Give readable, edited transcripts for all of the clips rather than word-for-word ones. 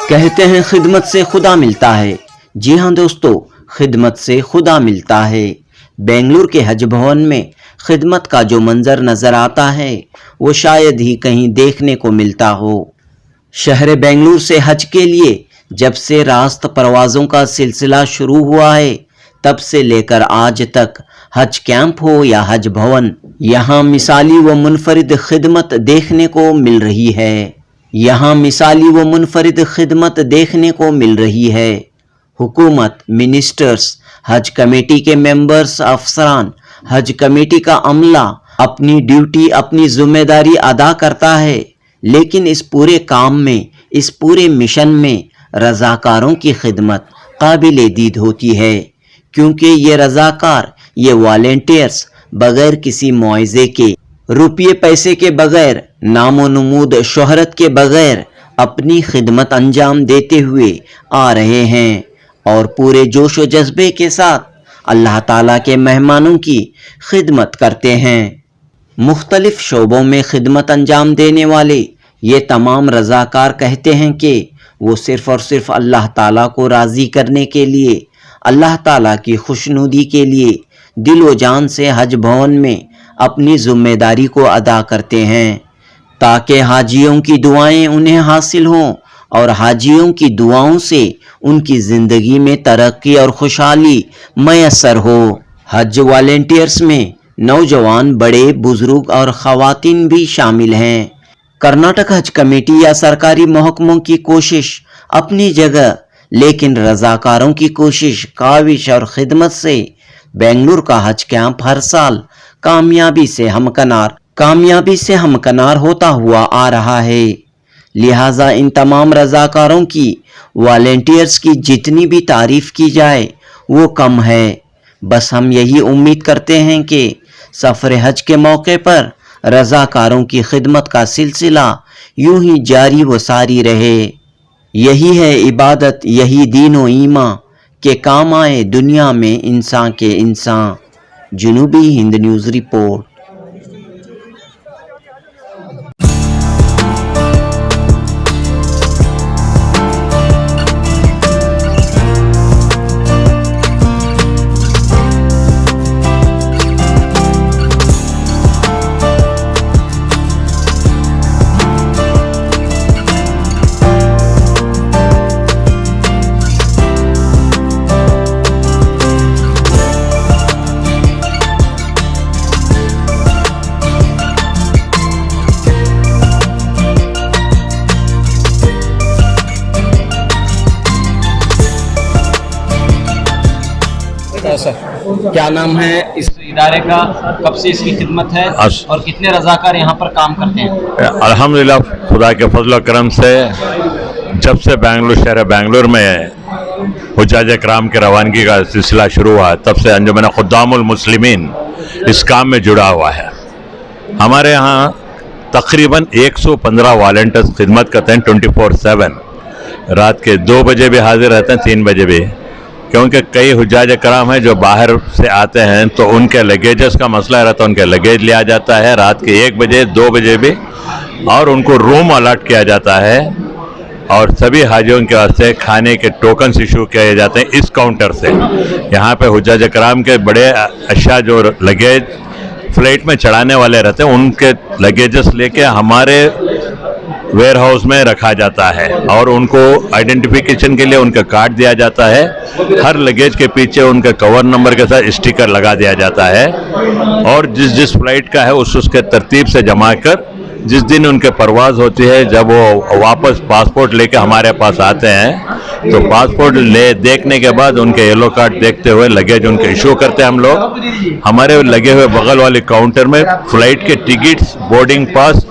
कहते हैं खिदमत से खुदा मिलता है। जी हाँ दोस्तों, खिदमत से खुदा मिलता है। बेंगलुरु के हज भवन में खिदमत का जो मंजर नज़र आता है वो शायद ही कहीं देखने को मिलता हो। शहर बेंगलुरु से हज के लिए जब से रास्त परवाज़ों का सिलसिला शुरू हुआ है तब से लेकर आज तक हज कैंप हो या हज भवन, यहाँ मिसाली व मुनफरिद खिदमत देखने को मिल रही है। यहाँ मिसाली व मुनफरिद खिदमत देखने को मिल रही है। हुकूमत, मिनिस्टर्स, हज कमेटी के मेंबर्स, अफसरान, हज कमेटी का अमला अपनी ड्यूटी, अपनी जिम्मेदारी अदा करता है, लेकिन इस पूरे काम में, इस पूरे मिशन में रज़ाकारों की खिदमत काबिल दीद होती है, क्योंकि ये रज़ाकार, ये वॉलेंटियर्स बग़ैर किसी मुआवजे के, रुपये पैसे के बग़ैर, नामो नमूद शोहरत के बग़ैर अपनी खिदमत अंजाम देते हुए आ रहे हैं और पूरे जोश व जज्बे के साथ अल्लाह ताला के मेहमानों की खिदमत करते हैं। मुख्तलिफ शोबों में खिदमत अंजाम देने वाले ये तमाम रज़ाकार कहते हैं कि वो सिर्फ़ और सिर्फ अल्लाह ताला को राज़ी करने के लिए, अल्लाह ताला की खुशनुदी के लिए दिलो जान से हज भवन में अपनी ज़िम्मेदारी को अदा करते हैं, ताकि हाजियों की दुआएं उन्हें हासिल हों और हाजियों की दुआओं से उनकी ज़िंदगी में तरक्की और खुशहाली मैसर हो। हज वॉलेंटियर्स में नौजवान, बड़े, बुजुर्ग और ख़वातीन भी शामिल हैं। कर्नाटक हज कमेटी या सरकारी महकमों की कोशिश अपनी जगह, लेकिन रज़ाकारों की कोशिश, काविश और खिदमत से बेंगलुरु का हज कैंप हर साल कामयाबी से हमकनार होता हुआ आ रहा है। लिहाजा इन तमाम रज़ाकारों की, वॉलेंटियर्स की जितनी भी तारीफ़ की जाए वो कम है। बस हम यही उम्मीद करते हैं कि सफ़र हज के मौके पर रज़ाकारों की खिदमत का सिलसिला यूं ही जारी व सारी रहे। यही है इबादत, यही दीन व ईमान के काम आए दुनिया में इंसान के इंसान। जुनूबी हिंद न्यूज़ रिपोर्ट। क्या नाम है इस इदारे का, कब से इसकी खिदमत है और कितने रज़ाकार यहाँ पर काम करते हैं? अल्हम्दुलिल्लाह, खुदा के फजल करम से जब से शहर बेंगलुरु में हुज्जाज कराम के रवानगी का सिलसिला शुरू हुआ तब से अंजुमन खुद्दामुल मुस्लिमीन इस काम में जुड़ा हुआ है। हमारे यहाँ तकरीबन 115 वॉलंटियर्स खिदमत करते हैं 24/7। रात के 2 बजे भी हाजिर रहते हैं, 3 बजे भी, क्योंकि कई हुज्जाज कराम हैं जो बाहर से आते हैं तो उनके लगेजेस का मसला रहता है, उनके लगेज लिया जाता है रात के 1 बजे 2 बजे भी, और उनको रूम अलॉट किया जाता है और सभी हाजियों के वास्ते खाने के टोकन इशू किए जाते हैं इस काउंटर से। यहाँ पे हुज्जाज कराम के बड़े अशिया जो लगेज फ्लाइट में चढ़ाने वाले रहते हैं उनके लगेजेस लेके हमारे वेयर हाउस में रखा जाता है और उनको आइडेंटिफिकेशन के लिए उनका कार्ड दिया जाता है। हर लगेज के पीछे उनके कवर नंबर के साथ स्टिकर लगा दिया जाता है और जिस फ्लाइट का है उसके तरतीब से जमा कर जिस दिन उनके परवाज़ होती है, जब वो वापस पासपोर्ट लेके हमारे पास आते हैं तो पासपोर्ट देखने के बाद उनके येलो कार्ड देखते हुए लगेज उनके इशू करते हैं हम लोग। हमारे लगे हुए बगल वाले काउंटर में फ़्लाइट के टिकट्स, बोर्डिंग पास,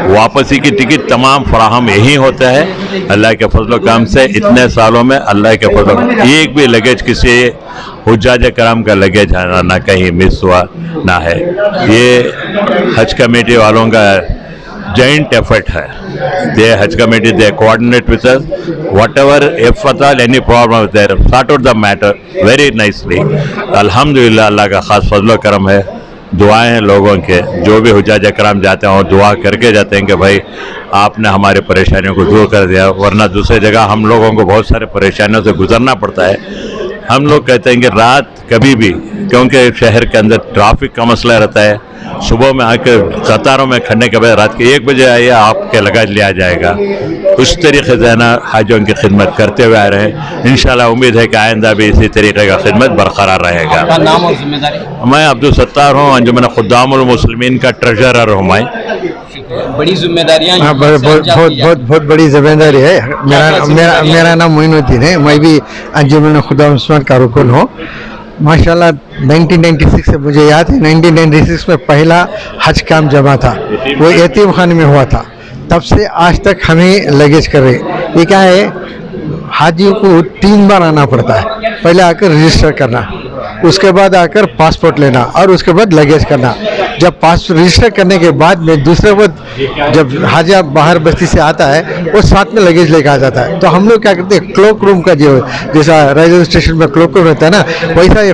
वापसी की टिकट तमाम फराहम यही होता है। अल्लाह के फजल काम से इतने सालों में अल्लाह के फजल एक भी लगेज किसी हुज्जाज कराम का लगेज ना कहीं मिस हुआ ना है। ये हज कमेटी वालों का joint effort है। They Hajj committee, they coordinate with us. Whatever, if at all any problem is there, sort out the matter very nicely. Alhamdulillah, अल्लाह का खास फजल करम है। दुआएं हैं लोगों के, जो भी हुज्जाज इकराम जाते हैं वो दुआ करके जाते हैं कि भाई आपने हमारी परेशानियों को दूर कर दिया, वरना दूसरी जगह हम लोगों को बहुत सारे परेशानियों से गुजरना पड़ता है। हम लोग कहते हैं कि रात कभी भी, क्योंकि शहर के अंदर ट्रैफिक का मसला रहता है, सुबह में आकर कतारों में खड़ने के बाद रात के 1 बजे आइए, आपके लगाज लिया जाएगा। उस तरीके से ना हाजियों की खिदमत करते हुए आ रहे हैं। इंशाल्लाह उम्मीद है कि आइंदा भी इसी तरीके का खिदमत बरकरार रहेगा। आपका नाम और जिम्मेदारी? मैं अब्दुल सत्तार हूँ, अंजुमन खुद्दामुल मुस्लिमीन का ट्रेजरर हूँ मैं। बड़ी जिम्मेदारियां हाँ, बहुत बड़ी जिम्मेदारी है। मेरा नाम मोइनुद्दीन है, मैं भी अंजुमन खुदा मुस्लिमीन का रुकन हूँ। माशाल्लाह 1996 से मुझे याद है, 1996 में पहला हज काम जमा था, वो यतीम खाने में हुआ था। तब से आज तक हमें लगेज कर रहे। ये क्या है, हाजियों को 3 बार आना पड़ता है। पहले आकर रजिस्टर करना, उसके बाद आकर पासपोर्ट लेना और उसके बाद लगेज करना। जब पासपोर्ट रजिस्टर करने के बाद में दूसरे वक्त जब हाजिया बाहर बस्ती से आता है वो साथ में लगेज लेकर आ जाता है। तो हम लोग क्या करते हैं, क्लोक रूम का जो जैसा रेलवे स्टेशन में क्लोक रूम रहता है ना, वैसा ये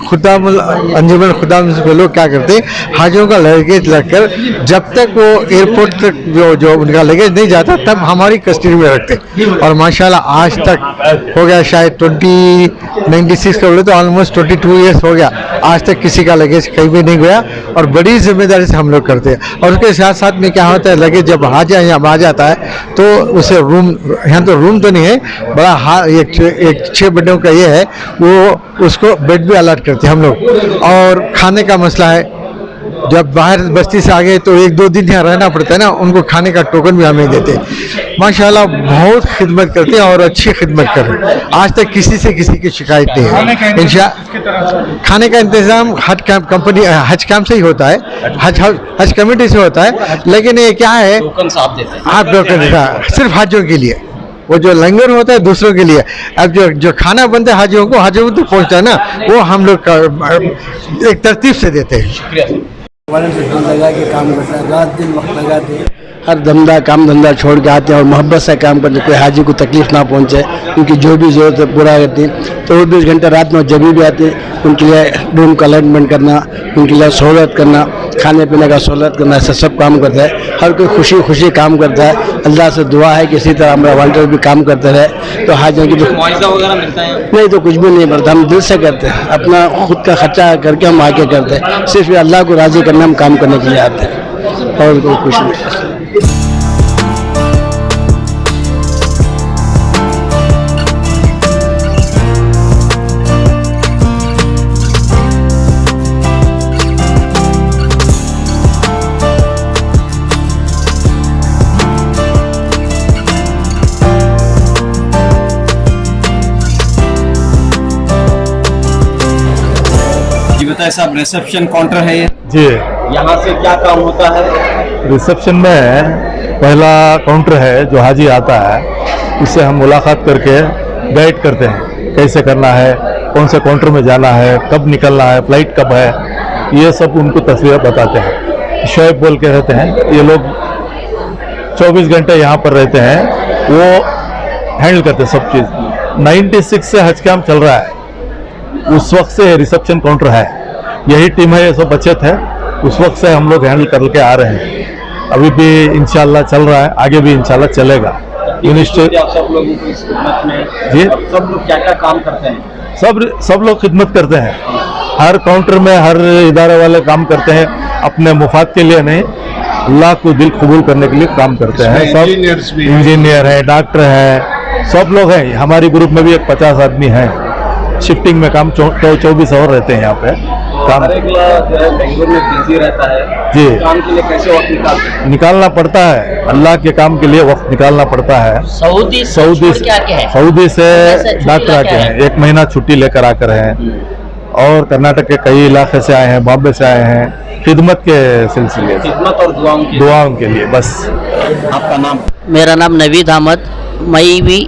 अंजुमन खुदाम के लोग क्या करते हैं, हाजियों का लगेज रखकर जब तक वो एयरपोर्ट तक जो उनका लगेज नहीं जाता तब हमारी कस्टडी में रखते। और माशाल्लाह आज तक हो गया, शायद 2096 का बोले तो ऑलमोस्ट 22 ईयर्स हो गया, आज तक किसी का लगेज कहीं भी नहीं गया। और बड़ी जिम्मेदारी से हम लोग करते हैं। और उसके साथ साथ में क्या होता है, लगेज जब हाजिया यहाँ आ जाता है तो उसे रूम, यहाँ तो रूम तो नहीं है, बड़ा एक 6 बेडों का ये है, वो उसको बेड भी अलॉट करते हैं हम लोग। और खाने का मसला है, जब बाहर बस्ती से आ गए तो 1-2 दिन यहाँ रहना पड़ता है ना, उनको खाने का टोकन भी हमें देते हैं। माशाल्लाह बहुत खिदमत करते हैं और अच्छी खिदमत कर रहे हैं। आज तक किसी से किसी की शिकायत नहीं है। खाने का इंतज़ाम हज कैंप से ही होता है, हज कमेटी से होता है। लेकिन ये क्या है, टोकन साहब देते हैं? आप टोकन देता है सिर्फ हाजियों के लिए, वो जो लंगर होता है दूसरों के लिए। अब जो खाना बनता है हाजियों को तो पहुँचता है ना, वो हम लोग एक तरतीब से देते हैं। शुक्रिया सर। लगा के काम करता है, रात दिन वक्त लगाते हैं, हर काम धंधा छोड़ के आते हैं और मोहब्बत से काम करते हैं, कोई हाजी को तकलीफ ना पहुंचे, उनकी जो भी ज़रूरत है पूरा करते हैं। तो 24 घंटे रात में जब भी आते हैं उनके लिए रूम का अलॉटमेंट करना, उनके लिए सहूलत करना, खाने पीने का सहूलत करना, ऐसा सब काम करता है। हर कोई खुशी काम करता है। अल्लाह से दुआ है कि इसी तरह हमारा वॉलंटियर भी काम करते रहे। तो हाजियों की मुआवजा वगैरह मिलता है? नहीं, तो कुछ भी नहीं मिलता, हम दिल से करते हैं, अपना खुद का खर्चा करके हम आके करते हैं। सिर्फ अल्लाह को राज़ी करना हम काम करने के लिए आते हैं और कोई कुछ नहीं। जी बताए साहब, रिसेप्शन काउंटर है ये? जी, यहाँ से क्या काम होता है? रिसेप्शन में पहला काउंटर है, जो हाजी आता है उससे हम मुलाकात करके गाइड करते हैं कैसे करना है, कौन से काउंटर में जाना है, कब निकलना है, फ्लाइट कब है, ये सब उनको तस्वीर बताते हैं। शोएब बोल के रहते हैं, ये लोग 24 घंटे यहाँ पर रहते हैं, वो हैंडल करते हैं सब चीज़। 96 से हज कैंप चल रहा है, उस वक्त से रिसेप्शन काउंटर है, यही टीम है, ये सब बचत है, उस वक्त से हम लोग हैंडल करके आ रहे हैं। अभी भी इंशाल्लाह चल रहा है, आगे भी इंशाल्लाह चलेगा। सब लोगों को इस खिदमत में जी, सब लोग क्या काम करते हैं? सब लोग खिदमत करते हैं, हर काउंटर में हर इदारे वाले काम करते हैं, अपने मुफाद के लिए नहीं, अल्लाह को दिल कबूल करने के लिए काम करते हैं। सब इंजीनियर है, डॉक्टर है, सब लोग हैं। हमारी ग्रुप में भी एक 50 आदमी हैं, शिफ्टिंग में काम 24 आवर रहते हैं यहाँ पे काम। जो है बेंगलुरु में बिजी रहता है जी, काम के लिए कैसे वक्त निकालना पड़ता है, अल्लाह के काम के लिए वक्त निकालना पड़ता है। सऊदी से डॉक्टर आके हैं, 1 महीना छुट्टी लेकर आकर हैं, और कर्नाटक के कई इलाके से आए हैं, बॉम्बे से आए हैं, खिदमत के सिलसिले, खिदमत और दुआओं के लिए बस। आपका नाम? मेरा नाम नवीद अहमद, मैं भी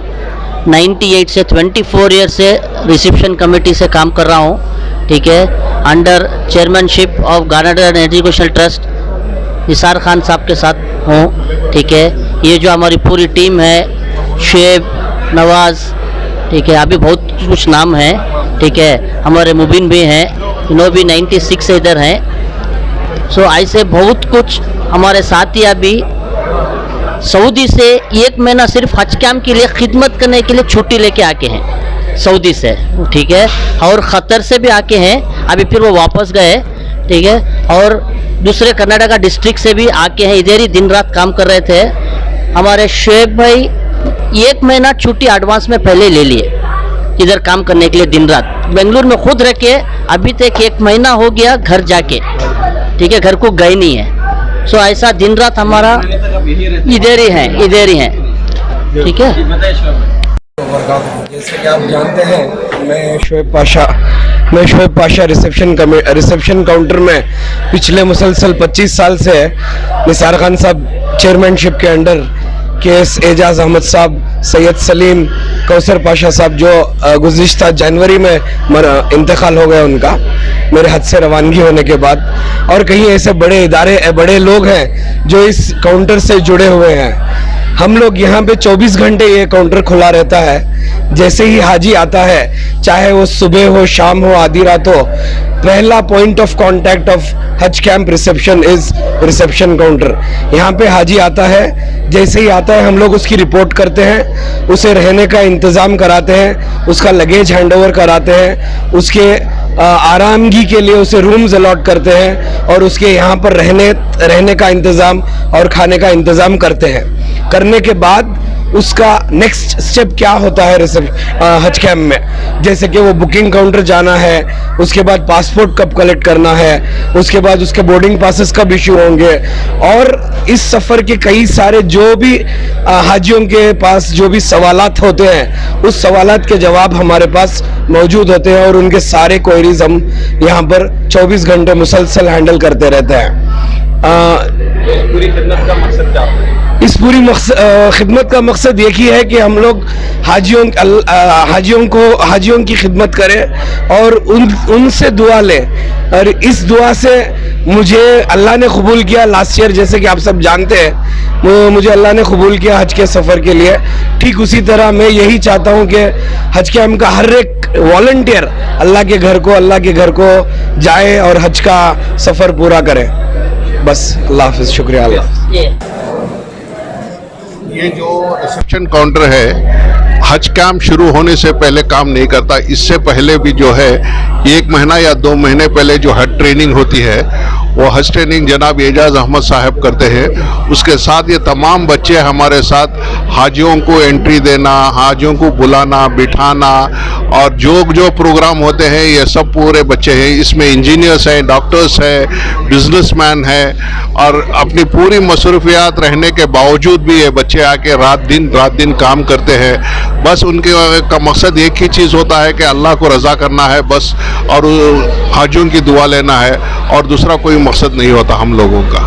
98 से 24 ईयर से रिसेप्शन कमेटी से काम कर रहा हूँ, ठीक है, under chairmanship of garden educational trust Nisar Khan साहब के साथ हूँ, ठीक है। ये जो हमारी पूरी टीम है, शेब, नवाज़, ठीक है, अभी बहुत कुछ नाम है, ठीक है, हमारे मुबिन भी हैं, इन्हों भी 96 से इधर हैं, सो ऐसे बहुत कुछ हमारे साथी अभी सऊदी से 1 महीना सिर्फ हज कैंप के लिए खिदमत करने के लिए छुट्टी लेके आके हैं सऊदी से, ठीक है, और ख़तर से भी आके हैं, अभी फिर वो वापस गए, ठीक है, और दूसरे कर्नाटका डिस्ट्रिक्ट से भी आके हैं, इधर ही दिन रात काम कर रहे थे। हमारे शुएब भाई 1 महीना छुट्टी एडवांस में पहले ले लिए इधर काम करने के लिए दिन रात, बेंगलुरु में खुद रह के अभी तक 1 महीना हो गया घर जाके, ठीक है, घर को गए नहीं है। सो ऐसा दिन रात हमारा इधर ही है, ठीक है। जैसे कि आप जानते हैं मैं शोएब पाशा रिसेप्शन काउंटर में पिछले मुसलसल 25 साल से निसार खान साहब चेयरमैनशिप के अंडर केएस एजाज अहमद साहब, सैयद सलीम, कौसर पाशा साहब जो गुज़िश्ता जनवरी में इंतकाल हो गया उनका मेरे हद से रवानगी होने के बाद, और कहीं ऐसे बड़े लोग हैं जो इस काउंटर से जुड़े हुए हैं। हम लोग यहाँ पे 24 घंटे ये काउंटर खुला रहता है। जैसे ही हाजी आता है, चाहे वो सुबह हो, शाम हो, आधी रात हो, पहला पॉइंट ऑफ कांटेक्ट ऑफ हज camp reception is reception counter. यहाँ पे हाजी आता है, जैसे ही आता है हम लोग उसकी रिपोर्ट करते हैं, उसे रहने का इंतज़ाम कराते हैं, उसका लगेज हैंडओवर कराते हैं, उसके आरामगी के लिए उसे रूम्स अलॉट करते हैं और उसके यहाँ पर रहने का इंतज़ाम और खाने का इंतज़ाम करते हैं। करने के बाद उसका नेक्स्ट स्टेप क्या होता है हज कैंप में, जैसे कि वो बुकिंग काउंटर जाना है, उसके बाद पासपोर्ट कब कलेक्ट करना है, उसके बाद उसके बोर्डिंग पासेस कब इशू होंगे, और इस सफ़र के कई सारे जो भी हाजियों के पास जो भी सवालात होते हैं, उस सवालात के जवाब हमारे पास मौजूद होते हैं और उनके सारे क्वेरीज हम यहाँ पर 24 घंटे मुसलसल हैंडल करते रहते हैं। पूरी खिदमत का मकसद क्या है? इस पूरी खिदमत का मकसद एक ही है कि हम लोग हाजियों की खिदमत करें और उनसे दुआ लें। और इस दुआ से मुझे अल्लाह ने कबूल किया लास्ट ईयर, जैसे कि आप सब जानते हैं, मुझे अल्लाह ने कबूल किया हज के सफ़र के लिए। ठीक उसी तरह मैं यही चाहता हूँ कि हज कैंप का हर एक वॉलंटियर अल्लाह के घर को जाए और हज का सफ़र पूरा करे। बस अल्लाह हाफ़िज़, शुक्रिया। ये जो रिसेप्शन काउंटर है हज कैंप शुरू होने से पहले काम नहीं करता। इससे पहले भी जो है 1 महीना या 2 महीने पहले जो हज ट्रेनिंग होती है वो हज ट्रेनिंग जनाब एजाज अहमद साहब करते हैं। उसके साथ ये तमाम बच्चे हमारे साथ हाजियों को एंट्री देना, हाजियों को बुलाना, बिठाना और जो प्रोग्राम होते हैं ये सब पूरे बच्चे हैं। इसमें इंजीनियर्स हैं, डॉक्टर्स हैं, बिजनेसमैन हैं और अपनी पूरी मसरूफियात रहने के बावजूद भी ये बच्चे आके रात दिन काम करते हैं। बस उनके का मकसद एक ही चीज़ होता है कि अल्लाह को रज़ा करना है बस, और हाजियों की दुआ लेना है, और दूसरा कोई मकसद नहीं होता हम लोगों का।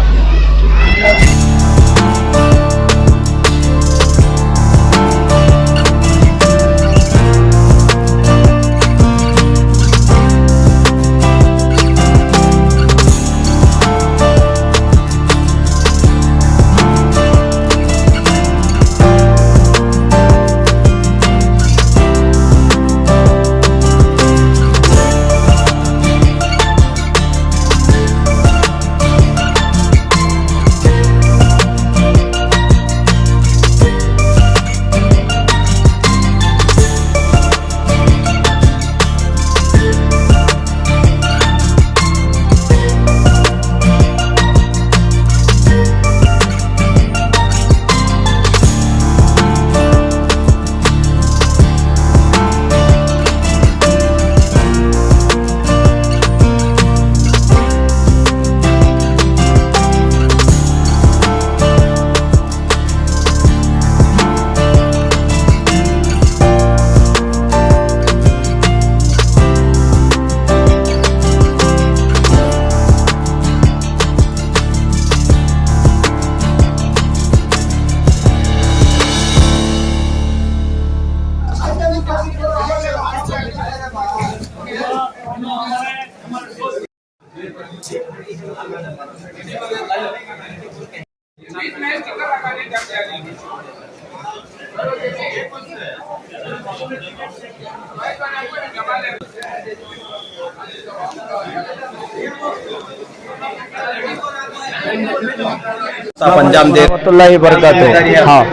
अंजाम दे रहमतुल्लाहि बरकातहू। हाँ,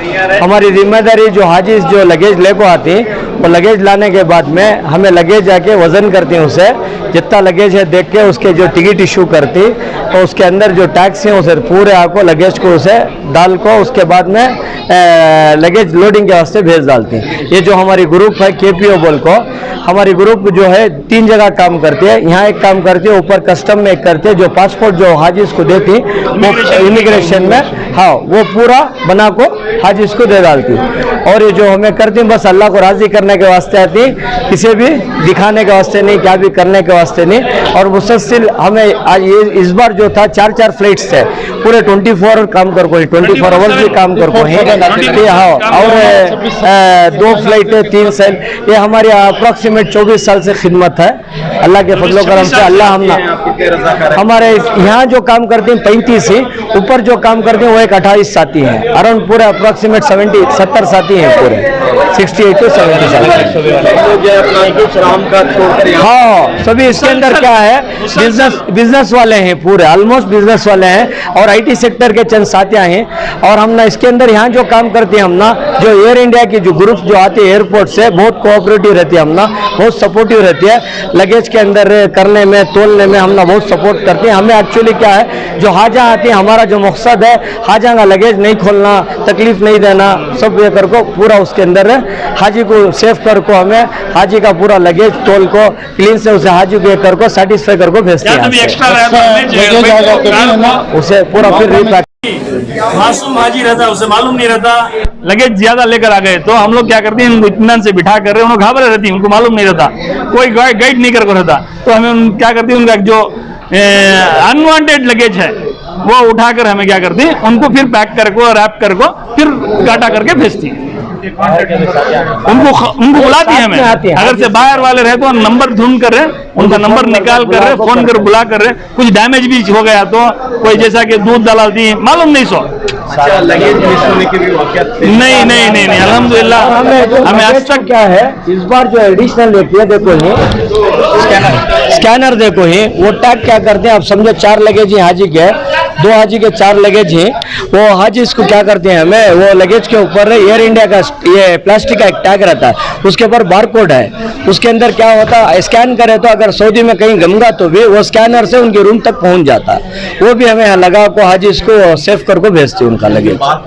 हमारी जिम्मेदारी जो हाजी जो लगेज लेको आती वो लगेज लाने के बाद में हमें लगेज जाके वज़न करती हैं, उसे जितना लगेज है देख के उसके जो टिकट इशू करती और उसके अंदर जो टैक्स है उसे पूरे आपको लगेज को उसे डाल को उसके बाद में लगेज लोडिंग के वास्ते भेज डालती हैं। ये जो हमारी ग्रुप है KPO बोल को, हमारी ग्रुप जो है 3 जगह काम करती है। यहाँ एक काम करती है, ऊपर कस्टम में एक करती है, जो पासपोर्ट जो हाजिज को देती वो इमिग्रेशन में, हाँ, वो पूरा बना को हाजिज को दे डालती। और ये जो हमें करती बस अल्लाह को राज़ी करने के वास्ते आती, किसी भी दिखाने के वास्ते नहीं, क्या भी करने के वास्ते नहीं। और मुसलसिल हमें आज ये इस बार जो था 4-4 फ्लाइट्स थे, पूरे 24 काम कर को 24 आवर्स भी काम कर को है। हाँ, और 2 फ्लाइट 3 सेल, ये हमारी अप्रॉक्सीमेट 24 साल से खिदमत है। अल्लाह के फजलो करम से अल्लाह हमारे यहाँ जो काम करते हैं 35 ही, ऊपर जो काम करते हैं वो एक 28 साथी हैं, अराउंड पूरे अप्रॉक्सीमेट 70 साथी हैं, पूरे 68 to 70 साथी। हाँ, सभी इसके अंदर क्या है, बिजनेस वाले हैं, पूरे ऑलमोस्ट बिजनेस वाले हैं और IT सेक्टर के चंद साथियाँ हैं। और हम ना इसके अंदर यहाँ जो काम करते हैं, हम ना जो एयर इंडिया की जो ग्रुप जो आते हैं एयरपोर्ट से, बहुत कोऑपरेटिव रहती है, हम ना बहुत सपोर्टिव रहती है। लगेज के अंदर करने में, तोलने में हम ना बहुत सपोर्ट करते हैं। हमें एक्चुअली क्या है, जो हाजा आती है, हमारा जो मकसद है हाजा का लगेज नहीं खोलना, तकलीफ नहीं देना, सब ये कर को पूरा उसके अंदर हाजी को सेफ कर को हमें हाजी का पूरा लगेज तोल को क्लीन से उसे हाजी को कर को सेटिस्फाई कर को भेजते हैं, उसे पूरा फिर रिपैक। मासूम हाजी रहता है, उसे मालूम नहीं रहता, लगेज ज्यादा लेकर आ गए तो हम लोग क्या करते हैं, उनको इत्मीनान से बिठा कर रहे हैं, उनको घबरा रहती है, उनको मालूम नहीं रहता, कोई गाइड नहीं कर रहता, तो हमें क्या करते हैं, उनका जो अनवांटेड लगेज है वो उठाकर हमें क्या करते हैं, उनको फिर पैक कर को, रैप कर को, फिर काटा करके भेजती है। उनको बुलाती है हमें, अगर से बाहर वाले रहे तो नंबर ढूंढ कर रहे, उनका नंबर निकाल कर रहे, फोन कर बुला कर रहे, कुछ डैमेज भी हो गया तो कोई जैसा कि दूध दलालती मालूम नहीं सो नहीं अल्हम्दुलिल्लाह हमें आज तक क्या है, इस बार जो एडिशनल लेती है देखो ही स्कैनर देखो ही, वो टैग क्या करते हैं आप समझो, 4 लगेज ही हाजी के, 2 हाजी के 4 लगेज हैं, वो हाजी इसको क्या करते हैं, हमें वो लगेज के ऊपर एयर इंडिया का ये प्लास्टिक का एक टैग रहता है, उसके ऊपर बारकोड है, उसके अंदर क्या होता है, स्कैन करे तो अगर सऊदी में कहीं गमगा तो भी वो स्कैनर से उनके रूम तक पहुंच जाता है, वो भी हमें लगा को हाजी इसको सेफ कर को भेजते हैं उनका लगेज। हाँ,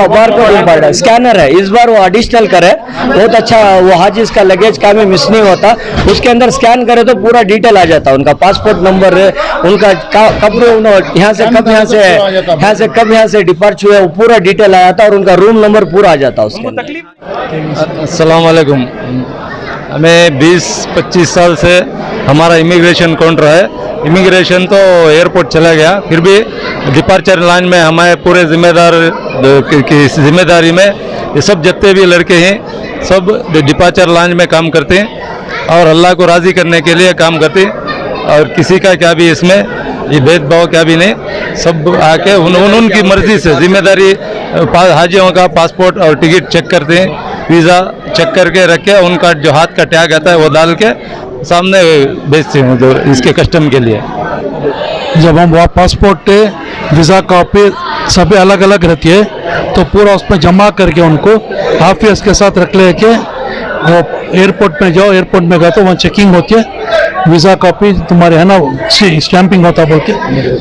बारकोड इम्पॉर्टेंट स्कैनर है, इस बार वो एडिशनल करे, बहुत अच्छा, वो हाजी इसका लगेज का में मिस नहीं होता, उसके अंदर स्कैन करे तो पूरा डिटेल आ जाता है, उनका पासपोर्ट नंबर, उनका कब यहाँ से कब यहाँ से डिपार्च हुए, वो पूरा डिटेल आ जाता है और उनका रूम नंबर पूरा आ जाता है उसके अंदर। अस्सलाम वालेकुम। हमें 20-25 साल से हमारा इमिग्रेशन काउंटर है। इमिग्रेशन तो एयरपोर्ट चला गया, फिर भी डिपार्चर लाइन में हमारे पूरे की जिम्मेदारी में ये सब जितने भी लड़के हैं सब डिपार्चर लाइन में काम करते हैं और अल्लाह को राज़ी करने के लिए काम करते हैं और किसी का क्या भी इसमें ये भेदभाव क्या भी नहीं, सब आके उनकी मर्जी से जिम्मेदारी हाजियों का पासपोर्ट और टिकट चेक करते हैं, वीज़ा चेक करके रख के उनका जो हाथ का टैग आता है वो डाल के सामने भेजते हैं जो इसके कस्टम के लिए। जब हम वहाँ पासपोर्ट वीज़ा कॉपी सभी अलग अलग रहती है तो पूरा उसमें जमा करके उनको हाफिज के साथ रख ले के वो एयरपोर्ट में जाओ, एयरपोर्ट में गए तो वहाँ चेकिंग होती है, वीज़ा कॉपी तुम्हारे है ना स्टैंपिंग होता है बोल के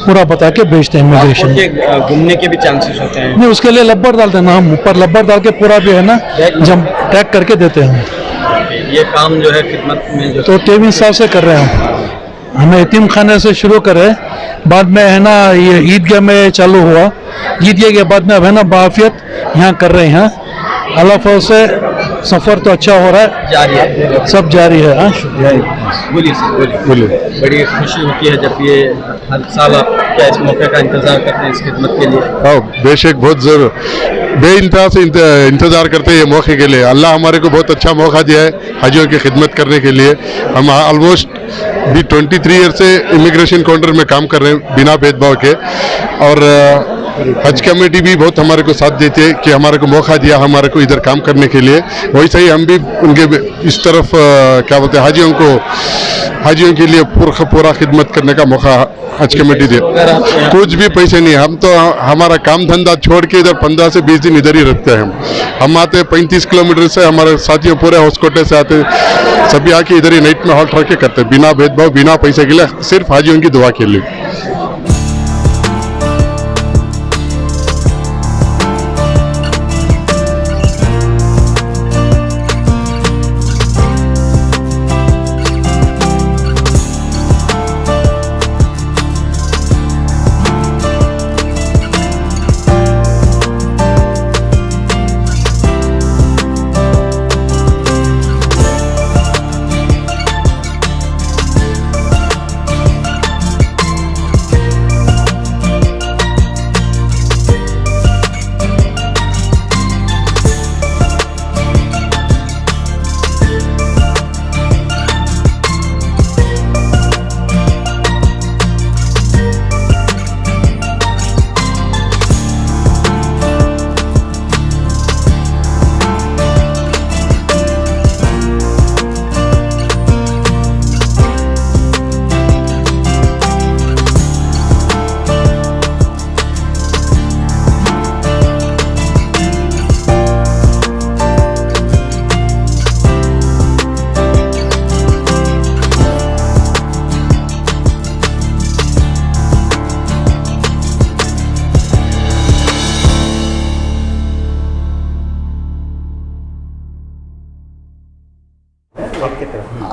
पूरा बता के भेजते हैं इमिग्रेशन। घूमने के भी चांसेस होते हैं? नहीं, उसके लिए लब्बर डालते हैं ना, हम ऊपर लब्बर डाल के पूरा भी है ना जब टैग करके देते हैं। ये काम जो है खिदमत में जो तो 23 साल से कर रहे हैं हमें यतीम खाने से शुरू करे, बाद में है ना ये ईदगाह में चालू हुआ, ईदगाह के बाद में अब है ना बाफियत यहाँ कर रहे हैं। अल्लाह फजल से सफ़र तो अच्छा हो रहा है, जारी है, सब जारी है। हाँ, बोलिए सर, बोलिए। बड़ी खुशी होती है जब ये हर साल आप क्या इस मौके का इंतजार करते हैं इस खिदमत के लिए? हाँ, बेशक बहुत जरूर बेइंतहा से इंतज़ार करते हैं ये मौके के लिए। अल्लाह हमारे को बहुत अच्छा मौका दिया है हाजियों की खिदमत करने के लिए। हम ऑलमोस्ट भी 23 ईयर से इमिग्रेशन काउंटर में काम कर रहे हैं बिना भेदभाव के, और हज कमेटी भी बहुत हमारे को साथ देती है कि हमारे को मौका दिया हमारे को इधर काम करने के लिए। वैसे ही हम भी उनके इस तरफ क्या बोलते हैं हाजियों के लिए पूरा खिदमत करने का मौका हज कमेटी दे। कुछ भी पैसे नहीं, हम तो हमारा काम धंधा छोड़ के इधर 15 से 20 दिन इधर ही रखते हैं। हम आते 35 किलोमीटर से, हमारे साथियों पूरे होस्कोटे से आते, सभी आके इधर ही नाइट में हॉल्ट रख के करते, बिना भेदभाव बिना पैसे के लिए, सिर्फ हाजियों की दुआ के लिए।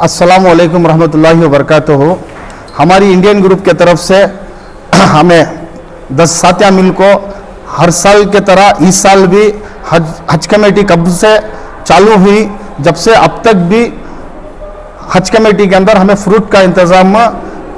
अस्सलाम वालेकुम रहमतुल्लाहि व बरकातुहू। हमारी इंडियन ग्रुप के तरफ से हमें 10 साथिया मिल को हर साल के तरह इस साल भी हज कमेटी कब से चालू हुई, जब से अब तक भी हज कमेटी के अंदर हमें फ्रूट का इंतज़ाम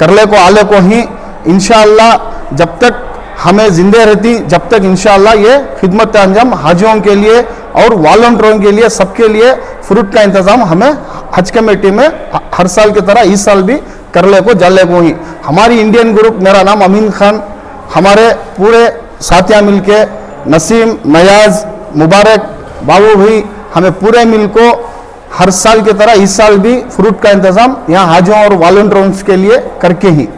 करले को आले को ही इंशाअल्लाह जब तक हमें जिंदे रहती, जब तक इंशाअल्लाह ये खिदमत अंजाम हाजियों के लिए और वॉलंटियरों के लिए, सबके लिए फ्रूट का इंतज़ाम हमें हज कमेटी में हर साल की तरह इस साल भी करले को जाले को ही। हमारी इंडियन ग्रुप, मेरा नाम अमीन खान, हमारे पूरे साथिया मिल के नसीम, नयाज, मुबारक, बाबू भी, हमें पूरे मिल को हर साल की तरह इस साल भी फ्रूट का इंतज़ाम यहाँ हाजियों और वॉलंटियरों के लिए करके ही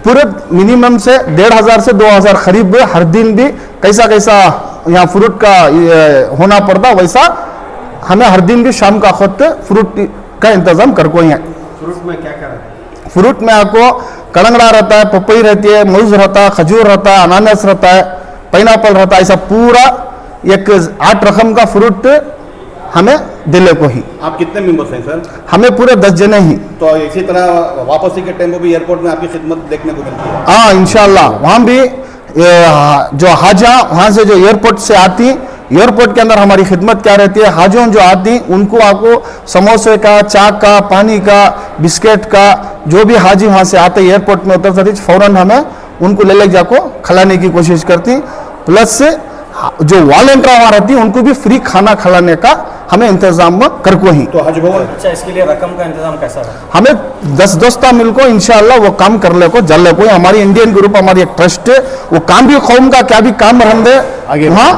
पूरे मिनिमम से 1500 से 2000 खरीब हर दिन भी कैसा कैसा यहाँ फ्रूट का होना पड़ता, वैसा हमें हर दिन भी शाम का खुद फ्रूट का इंतजाम कर को है। फ्रूट में क्या क्या रहता है? फ्रूट में आपको कड़ंगड़ा रहता है, पपई रहती है, मूज रहता है, खजूर रहता है, अनानास रहता है, पाइनएप्पल रहता है, ऐसा पूरा एक 8 रकम का फ्रूट हमें दिले को ही। आप कितने मेंबर्स हैं सर? हमें पूरे 10 जने ही। तो इसी तरह वापसी के टाइम भी एयरपोर्ट में आपकी खिदमत देखने को मिलती है? हाँ इंशाल्लाह, वहाँ भी जो हाजा वहाँ से जो एयरपोर्ट से आती, एयरपोर्ट के अंदर हमारी खिदमत क्या रहती है, हाजियों जो आती उनको आपको समोसे का, चाय का, पानी का, बिस्किट का, जो भी हाजी वहाँ से आते एयरपोर्ट में उतर सकती फौरन हमें उनको ले जाको खिलाने की कोशिश करती। प्लस जो वॉलंटियर वहाँ रहती उनको भी फ्री खाना खिलाने का हमें इंतजाम कर को ही। तो हज भवन, अच्छा, इसके लिए रकम का इंतजाम कैसा है? हमें 10 दोस्ता मिल को इंशाल्लाह वो काम कर ले को जल को। हमारी इंडियन ग्रुप, हमारी एक ट्रस्ट है, वो काम भी कौम का क्या भी काम रहंदे वहाँ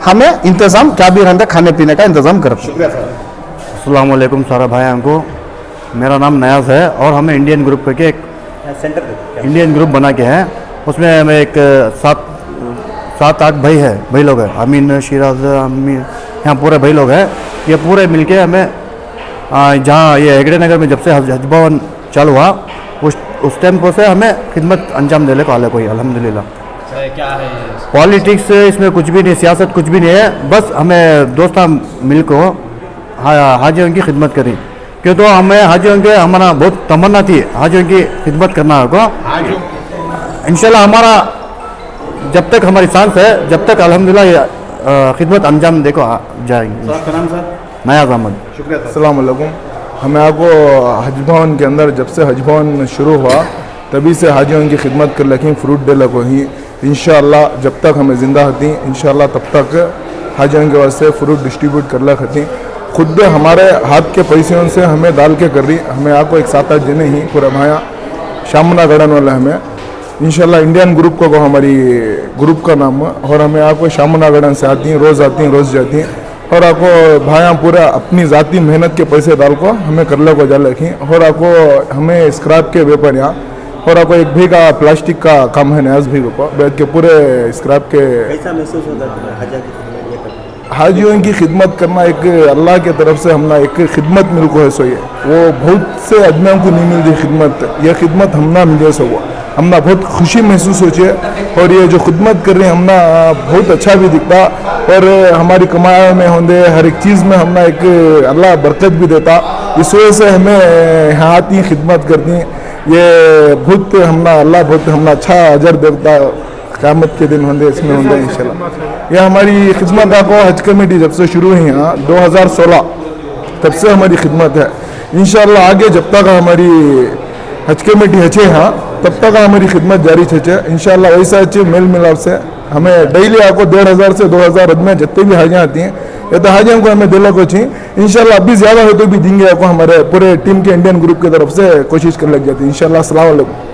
हमें इंतजाम क्या भी रहंदे खाने पीने का इंतजाम करते। शुक्रिया सर। अस्सलाम वालेकुम सारा भाई हमको, मेरा नाम नयाज है और हमें इंडियन ग्रुप करके एक सेंटर इंडियन ग्रुप बना के हैं, उसमें हमें एक 7-8 भाई लोग हैं, अमीन, शिराज, अमीन, यहाँ पूरे भाई लोग हैं। ये पूरे मिलके हमें जहाँ ये हेगड़े नगर में जब से हज भवन चालू हुआ उस टाइम से हमें खिदमत अंजाम देने को आले कोई अल्हम्दुलिल्लाह। क्या है पॉलिटिक्स इसमें कुछ भी नहीं, सियासत कुछ भी नहीं है, बस हमें दोस्त मिल को हाजियों की खिदमत करी, क्यों तो हमें हाजियों के हमारा बहुत तमन्ना थी हाजियों की खिदमत करना को। इंशाल्लाह हमारा जब तक हमारी सांस है जब तक अल्हम्दुलिल्लाह खिदमत अंजाम देखो जाएंगे। आपका नाम सर? नयाज अहमद। शुक्रिया सर। अस्सलाम वालेकुम। हमें आपको हज भवन के अंदर जब से हज भवन शुरू हुआ तभी से हाजियों की खिदमत कर लगी, फ्रूट डे लगो ही इंशाअल्लाह जब तक हमें ज़िंदा होती इंशाअल्लाह तब तक हाजियों के वास्ते फ्रूट डिस्ट्रीब्यूट कर लखती। खुद भी हमारे हाथ के पैसों से हमें डाल के कर रही, हमें आपको एक 7-8 जने ही पूरा भाया शामना गड़न वाला हमें इंशाल्लाह इंडियन ग्रुप को हमारी ग्रुप का नाम है। और हमें आपको शामुनागढ़ से आती हैं, रोज़ जाती हैं और आपको भाया पूरा अपनी ज़ाती मेहनत के पैसे डाल को हमें करले को जा रखी और आपको हमें स्क्रैप के व्यापार यहाँ और आपको एक भी का प्लास्टिक का काम है न्याज भी को बैठ के पूरे स्क्रैप के। कैसा महसूस होता है हजा की खिदमत ये करके? हाजियों की खिदमत करना एक अल्लाह की तरफ से हमना एक खिदमत मिल को है सो ये वो बहुत से आदमियों को नहीं मिलती खिदमत, ये खिदमत हमना मिले सो वो हमना बहुत खुशी महसूस होती है और ये जो खिदमत कर रहे हैं हमना बहुत अच्छा भी दिखता और हमारी कमाई में होंगे हर एक चीज़ में हमना एक अल्लाह बरकत भी देता। इस वजह से हमें यहाँ आती खिदमत करती ये बहुत हमना अल्लाह बहुत हमना अच्छा अजर देता क़यामत के दिन होंगे इसमें होंगे इंशाल्लाह। यह हमारी खिदमत आपको हज कमेटी जब से शुरू हुई यहाँ 2016 तब से हमारी खिदमत है। इंशाल्लाह आगे जब तक हमारी हज कमेटी हचे हाँ तब तक हमारी खिदमत जारी छे इंशाल्लाह। वैसा अच्छे मेल मिलाप से हमें डेली आपको 1500 से 2000 में जितने भी हाजियाँ आती हैं ये तो हाजियों को हमें दिलों को चाहिए इंशाल्लाह। अभी ज़्यादा हो तो भी देंगे आपको, हमारे पूरे टीम के इंडियन ग्रुप की तरफ से कोशिश कर लग जाती है इंशाल्लाह। अस्सलाम वालेकुम।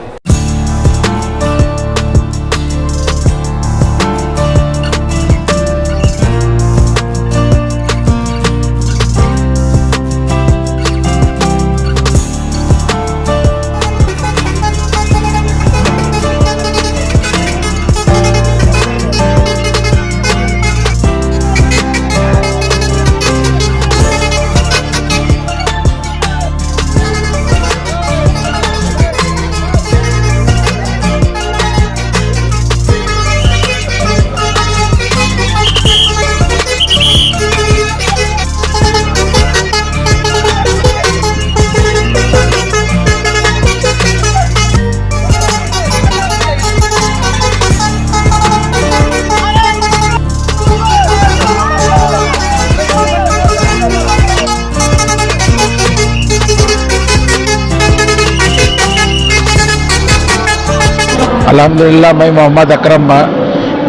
अल्हम्दुलिल्लाह मैं मोहम्मद अकरम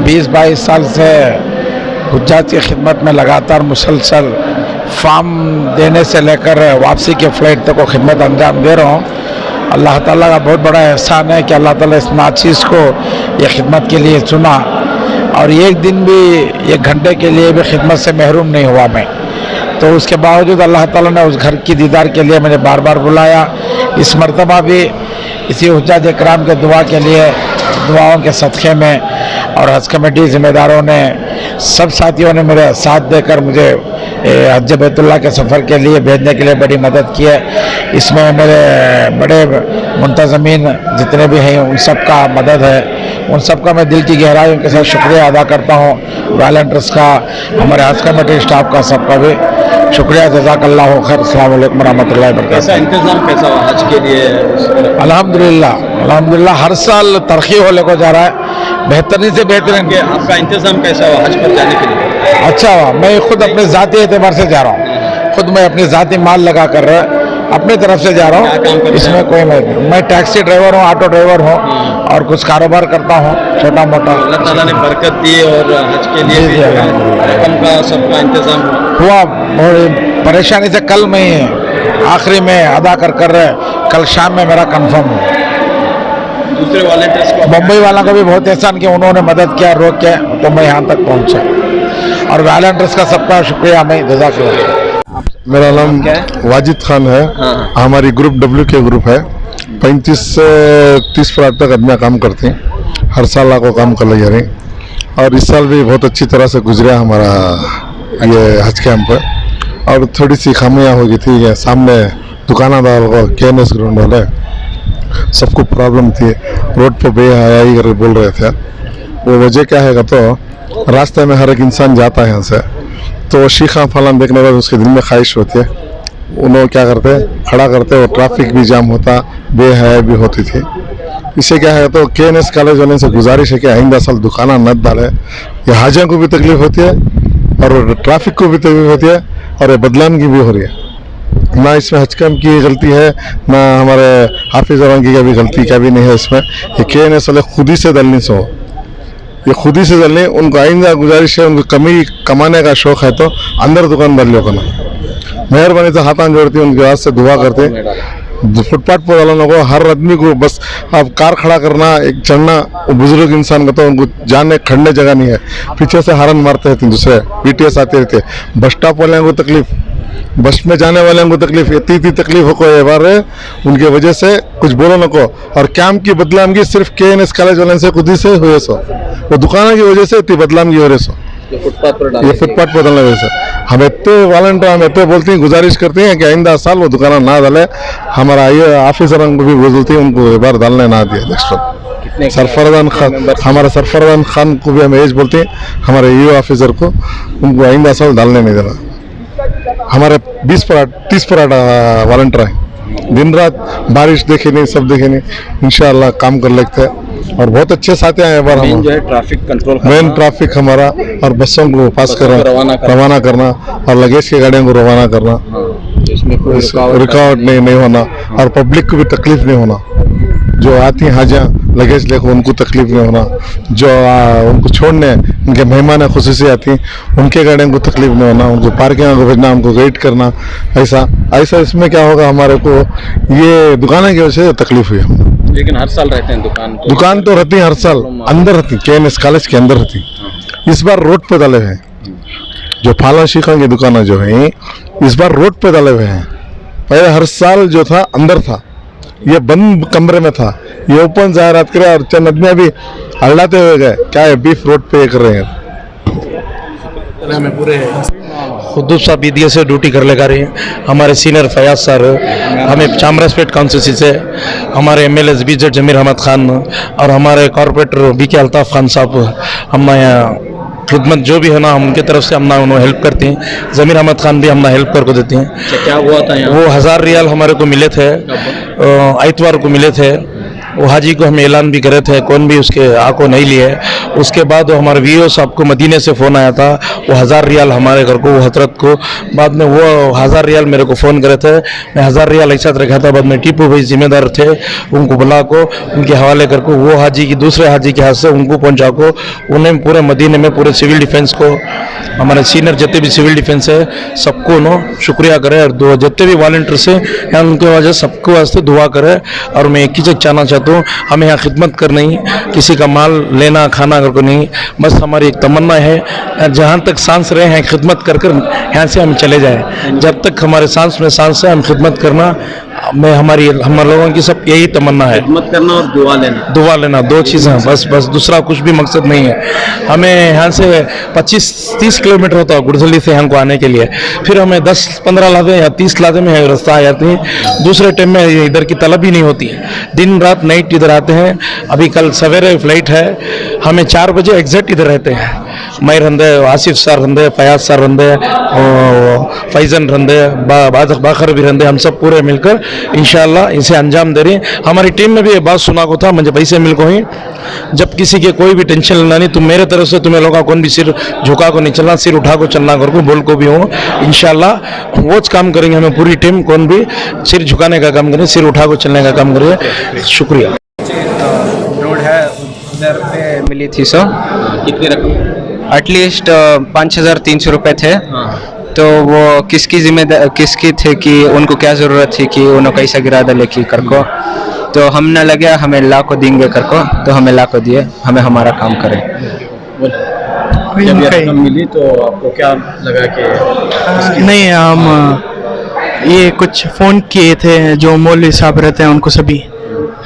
20-22 साल से हुज्जाज की खिदमत में लगातार मुसलसल फार्म देने से लेकर वापसी के फ़्लाइट तक को खिदमत अंजाम दे रहा हूँ। अल्लाह ताला का बहुत बड़ा एहसान है कि अल्लाह ताला इस नाचीज़ को ये खिदमत के लिए चुना और एक दिन भी 1 घंटे के लिए भी खिदमत से महरूम नहीं हुआ मैं। तो उसके बावजूद अल्लाह ताला ने उस घर की दीदार के लिए मुझे बार बार बुलाया। इस मरतबा भी इसी हुज्जाज इकराम के दुआ के लिए दुआओं के सदक़े में और हज कमेटी ज़िम्मेदारों ने सब साथियों ने मेरे साथ देकर मुझे हज बैतुल्लाह के सफ़र के लिए भेजने के लिए बड़ी मदद की है। इसमें मेरे बड़े मुंतज़मीन जितने भी हैं उन सब का मदद है, उन सब का मैं दिल की गहराइयों के साथ शुक्रिया अदा करता हूँ। वॉलंटियर्स का, हमारे हज कमेटी स्टाफ का, सबका भी शुक्रिया। जज़ाकल्लाहु खैर। अस्सलाम वालेकुम रहमतुल्लाहि व बरकातहू। कैसा इंतजाम कैसा हुआ हज के लिए? अल्हम्दुलिल्लाह हर साल तरक्की होने को जा रहा है, बेहतरीन से बेहतरीन। आपका इंतजाम कैसा हुआ हज पर जाने के लिए? अच्छा हुआ, मैं खुद अपने ज़ाती एतबार से जा रहा हूँ, खुद मैं अपनी ज़ाती माल लगा कर अपनी तरफ से जा रहा हूँ। इसमें कोई मैं टैक्सी ड्राइवर हूँ, ऑटो ड्राइवर हूँ और कुछ कारोबार करता हूँ छोटा मोटा। अल्लाह ताला ने बरकत दी और हज के लिए भी रकम का सबका इंतजाम हुआ। और परेशानी से कल मैं आखिरी में अदा कर कल शाम में मेरा कंफर्म हुआ। दूसरे वॉलंटियर्स को, मुंबई वालों का भी बहुत एहसान किया, उन्होंने मदद किया रोक के, तो मैं यहाँ तक पहुँचा। और वॉलंटियर्स का सबका शुक्रिया। मैं जज़ाकल्लाह। मेरा नाम वाजिद खान है। हमारी ग्रुप W के ग्रुप है। 35 से 30 फ्लैट तक आदमियाँ काम करते हैं, हर साल आपको काम कर ले जा रहे हैं और इस साल भी बहुत अच्छी तरह से गुजरा हमारा ये हज कैंप है। और थोड़ी सी खामियाँ हो गई थी, ये सामने दुकानदार को KNS ग्राउंड वाले सबको प्रॉब्लम थी, रोड पर बेहयाई कर बोल रहे थे। वो वजह क्या है तो रास्ते में हर एक इंसान जाता है यहाँ से, तो शीखा फलान देखने के बाद उसके दिल में ख्वाहिश होती है, उन्होंने क्या करते खड़ा करते और ट्रैफिक भी जाम होता, बेहयाई भी होती थी। इससे क्या है तो KNS कॉलेज वाले से गुजारिश है कि आइंदा साल दुकाना न डाले। ये हाजियों को भी तकलीफ होती है और ट्रैफिक को भी तकलीफ होती है और ये बदलान की भी हो रही है। ना इसमें हज कैंप की गलती है, ना हमारे हाफिज औरंगी का भी गलती का भी नहीं है इसमें। ये KNS वाले खुद ही से दलने से हो, ये खुद ही से दलने। उनको आइंदा गुजारिश है, उनको कमी कमाने का शौक़ है तो अंदर दुकान डाल लो करना। मेहरबानी से हाथान जोड़ती, उनके हाथ से दुआ करते फुटपाथ पर वालों को, हर आदमी को बस अब कार खड़ा करना, एक चढ़ना, बुजुर्ग इंसान का तो उनको जाने खड़ने जगह नहीं है, पीछे से हारन मारते रहते दूसरे BTS आते रहते। बस स्टॉप वाले को तकलीफ, बस में जाने वाले को तकलीफ, इतनी तकलीफ हो कोई बार उनके वजह से कुछ बोलो न को। और कैंप की बदलामगी सिर्फ KNS कॉलेज वाले से खुद ही से हुए सो, वो दुकानों की वजह से इतनी बदलामगी हो रही सो, ये फुटपाथ पर डालने वजह से। हम इतने वॉलंटियर हम इतने बोलते हैं, गुजारिश करते हैं कि आइंदा साल वो दुकान ना डाले। हमारा ये ऑफिसर को भी बोलते हैं उनको एक बार डालने ना दिया। सरफरान खान, हमारा सरफरान खान को भी हम एज बोलते हैं, हमारे ये ऑफिसर को, उनको आइंदा साल डालने नहीं देना। हमारे 30 वॉलंटियर हैं, दिन रात बारिश देखे नहीं, सब देखे नहीं, इंशाल्लाह काम कर लेते हैं। और बहुत अच्छे साथी हैं। बार हम जो है ट्रैफिक कंट्रोल, मेन ट्रैफिक हमारा, और बसों को पास करना, रवाना करना, और लगेज की गाड़ियों को रवाना करना, इसमें कोई रुकावट नहीं होना, और पब्लिक को भी तकलीफ नहीं होना। जो आती हैं हाजियाँ लगेज लेकर, उनको तकलीफ नहीं होना। जो उनको छोड़ने उनके मेहमान खुसूसी आती हैं, उनके गाड़ियों को तकलीफ नहीं होना, उनको पार्किंग को भेजना, उनको गाइड करना। ऐसा इसमें क्या होगा, हमारे को ये दुकानों की वजह से तकलीफ हुई है। लेकिन हर साल रहते हैं दुकान तो रहती है, हर साल अंदर रहती, KNS कॉलेज के अंदर रहती। इस बार रोड पे डाले हुए हैं, जो फाला शिखा की दुकान जो है इस बार रोड पे डाले हुए हैं। पहले हर साल जो था अंदर था, ये बंद कमरे में था, ये ओपन जाहिरात करे, और चंद आदमी भी हल्लाते हुए गए, क्या है बीफ रोड पे कर रहे हैं। पूरे खुद साहब ईदिया से ड्यूटी कर ले रहे हैं, हमारे सीनियर फयाज सर, हमें चामराजपेट काउंसिल से हमारे MLA BZ जमीर अहमद खान, और हमारे कॉर्पोरेटर BK अल्ताफ़ खान साहब, हम खिदमत जो भी है ना उनके तरफ से हम उन्हें हेल्प करते हैं। जमीर अहमद खान भी हम हेल्प करके देते हैं। क्या हुआ था यहाँ? वो 1000 रियाल हमारे को मिले थे, आइतवार को मिले थे। वो हाजी को हम ऐलान भी करे थे, कौन भी उसके आको नहीं लिए। उसके बाद हमारे VO साहब को मदीने से फ़ोन आया था, वो 1000 रियाल हमारे घर को, वो हजरत को, बाद में वो 1000 रियाल मेरे को फ़ोन करे थे, मैं 1000 रियाल एक साथ रखा था। बाद में टीपू भाई जिम्मेदार थे, उनको बुला को उनके हवाले कर को, वो हाजी की दूसरे हाजी के हाथ से उनको पहुँचा को, उन्हें पूरे मदीने में पूरे सिविल डिफेंस को, हमारे सीनियर जितने भी सिविल डिफेंस है सबको शुक्रिया करे, और जितने भी वॉलंटियर से उनके वजह सबको वास्ते दुआ करे। और मैं एक ही चीज़ चाहना चाहता हूँ, हमें यहाँ खिदमत करनी, किसी का माल लेना खाना करके नहीं, बस हमारी एक तमन्ना है जहाँ तक सांस रहे हैं खिदमत कर कर यहाँ से हम चले जाएं। जब तक हमारे सांस में सांस है हम खिदमत करना, मैं हम लोगों की सब यही तमन्ना है। खिदमत करना और दुआ लेना, दो चीज़ें हैं बस दूसरा कुछ भी मकसद नहीं है। हमें यहाँ से 25-30 किलोमीटर होता है गुड़जली से यहाँ को आने के लिए, फिर हमें 10-15 लादे या 30 लादे में रास्ता आ जाती है। दूसरे टाइम में इधर की तलब ही नहीं होती, दिन रात नाइट इधर आते हैं। अभी कल सवेरे फ्लाइट है, हमें 4 बजे एग्जैक्ट इधर रहते हैं। मैं रंदे, आसिफ सर रंदे, फयाज सर रंदे, फैजन रंदे, बाखर भी रंदे, हम सब पूरे मिलकर इंशाल्लाह इसे अंजाम दे रहे हैं। हमारी टीम में भी ये बात सुना को था, मुझे पैसे मिल को ही, जब किसी के कोई भी टेंशन लेना नहीं, तुम मेरे तरफ से तुम्हें लोगों कौन भी सिर झुका को नहीं चलना, सिर उठा को चलना कर को बोल को भी हो। इंशाल्लाह वो काम करेंगे, हमें पूरी टीम कौन भी सिर झुकाने का काम करे, सिर उठा को चलने का काम करे। शुक्रिया। रोड है उधर पे मिली थी सो, कितनी रकम? एटलीस्ट 5300 रुपये थे। तो वो किसकी थे कि उनको क्या ज़रूरत थी कि उन्होंने कैसा गिरा डाले कि कर को, तो हम न लगे हमें ला को देंगे कर को, तो हमें ला को दिए, हमें हमारा काम करें। जब ये रकम मिली तो आपको क्या लगा कि नहीं, हम ये कुछ फ़ोन किए थे जो मौलवी साहब रहते हैं उनको सभी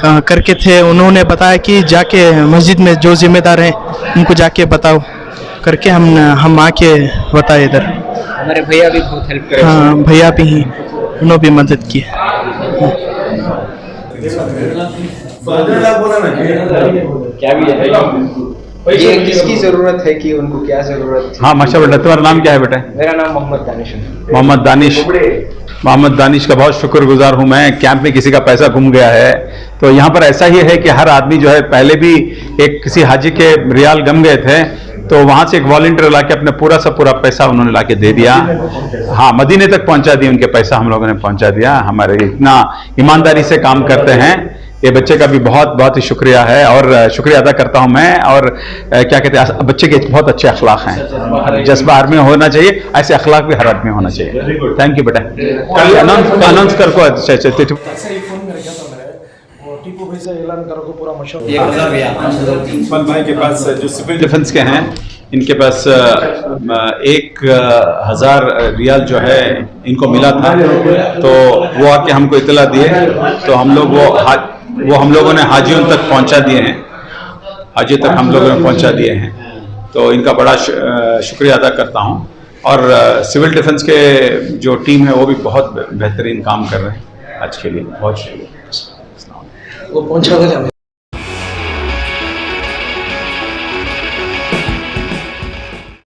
करके थे, उन्होंने बताया कि जाके मस्जिद में जो जिम्मेदार हैं उनको जाके बताओ करके हम आके बताए इधर। हमारे भैया भी बहुत हेल्प करे। हाँ, भैया भी ही, उन्होंने भी मदद की। क्या भी है, ये किसकी ज़रूरत है कि उनको क्या ज़रूरत थी? हाँ माशाल्लाह। बेटा तुम्हारा नाम क्या है बेटा? मेरा नाम मोहम्मद दानिश है। मोहम्मद दानिश का बहुत शुक्रगुजार हूँ मैं। कैंप में किसी का पैसा गुम गया है, तो यहाँ पर ऐसा ही है कि हर आदमी जो है, पहले भी एक किसी हाजी के रियाल गम गए थे, तो वहाँ से एक वॉलंटियर लाके अपने पूरा पैसा उन्होंने लाके दे दिया। हाँ, मदीने तक पहुँचा दिया, उनके पैसा हम लोगों ने पहुँचा दिया। हमारे इतना ईमानदारी से काम करते हैं, ये बच्चे का भी बहुत ही शुक्रिया है, और शुक्रिया अदा करता हूँ मैं। और क्या कहते हैं, बच्चे के बहुत अच्छे अखलाक हैं, जज्बा हर में होना चाहिए, ऐसे अखलाक भी हर आदमी होना चाहिए। थैंक यू बेटा। कल अनाउंस कर को से ऐलान करो को पूरा मशवरा 1000 भाई के पास जो सिविल डिफेंस के हैं इनके पास 1000 रियाल जो है इनको मिला था, तो वो आके हमको इतला दिए, तो हम लोग वो हम लोगों ने हाजियों तक पहुंचा दिए हैं, हाजी तक हम लोगों ने पहुंचा दिए हैं। तो इनका बड़ा शुक्रिया अदा करता हूं। और सिविल डिफेंस के जो टीम है वो भी बहुत बेहतरीन काम कर रहे हैं आज के लिए। बहुत शुक्रिया। वो पहुंचा